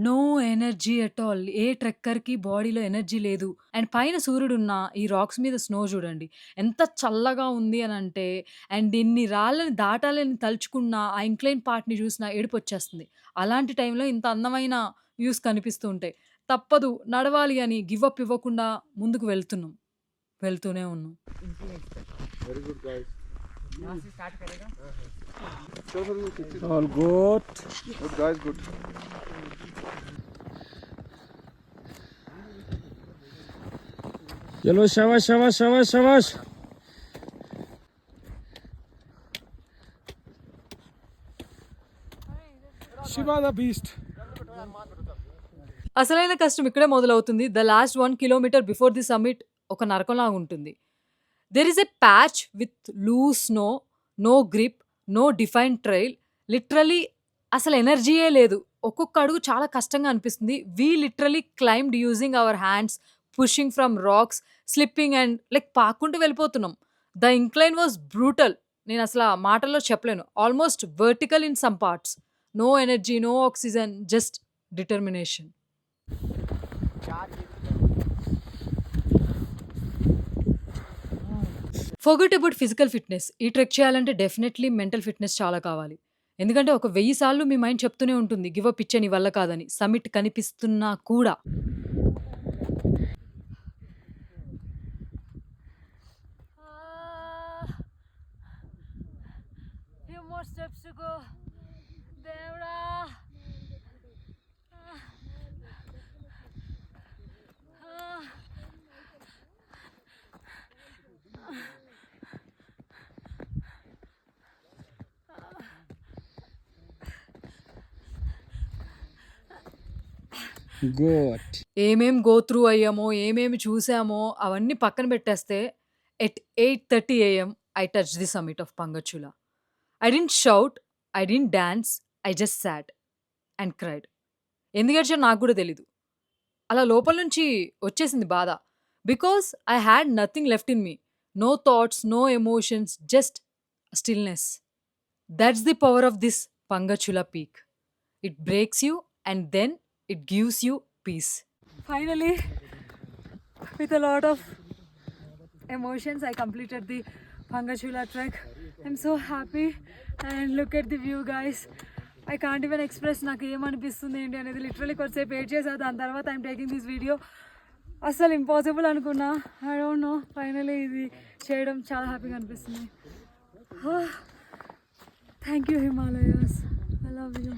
No energy at all. ఏ ట్రెక్కర్‌కి బాడీలో ఎనర్జీ లేదు. అండ్ పైన సూర్యుడున్న ఈ రాక్స్ మీద స్నో జూడండి. ఎంత చల్లగా ఉంది అనంటే అండ్ ఇన్ని రాళ్ళని దాటాలని తలుచుకున్న ఆ ఇంక్లైన్ పార్ట్‌ని జూసినా ఏడుపొచ్చేస్తుంది. అలాంటి టైంలో ఇంత అందమైన వ్యూస్ కనిపిస్తూ ఉంటాయి. తప్పదు నడవాలి అని గివ్ అప్ ఇవ్వకుండా ముందుకు వెళ్తున్నాం. వెళ్తూనే ఉన్నాం. Very good guys. All good. Good guys, good. चलो शाबाश शाबाश शाबाश शाबाश. Shiva the beast. అసలైన కష్టం ఇక్కడే మొదలవుతుంది. The last 1 kilometre before the summit ఒక నరకంలాగా ఉంటుంది. There is a patch with loose snow, no grip, no defined trail. Literally అసలు ఎనర్జీయే లేదు. ఒక్కొక్క అడుగు చాలా కష్టంగా అనిపిస్తుంది. We literally climbed using our hands, pushing from rocks, slipping and like పాక్కుంటూ వెళ్ళిపోతున్నాం. The incline was brutal. నేను అసలు ఆ మాటల్లో చెప్పలేను. Almost vertical in some parts. No energy, no oxygen, just determination. Forget about physical fitness. ఈ trek చేయాలంటే definitely mental fitness చాలా కావాలి. ఎందుకంటే ఒక 1000 సార్లు మీ మైండ్ చెప్తూనే ఉంటుంది గివ్ అప్ ఇచ్చే నీ వల్ల కాదని. సమ్మిట్ కనిపిస్తున్నా కూడా. Few more steps to go. దేవుడా! Good. ఏమేం గో త్రూ అయ్యామో, ఏమేమి చూసామో అవన్నీ పక్కన పెట్టేస్తే at 8:30 AM I touched the summit of Pangarchulla. I didn't shout, I didn't dance, I just sat and cried. ఎందుకు ఏడ్చానో నాకు కూడా తెలీదు. అలా లోపల నుంచి వచ్చేసింది బాధ. Because I had nothing left in me. No thoughts, no emotions, just stillness. That's the power of this Pangarchulla peak. It breaks you and then it gives you peace. Finally, with a lot of emotions, I completed the Pangachula trek. I'm so happy and look at the view, guys. I can't even express నాకు ఏమనిపిస్తుంది ఏంటి అనేది. Literally కొద్దిసేపు wait చేసా, దాని తర్వాత I'm taking this video. అసలు impossible అనుకున్నా. ఐ డోంట్ నో, ఫైనలీ ఇది చేయడం చాలా హ్యాపీగా అనిపిస్తుంది. Thank you Himalayas, I love you.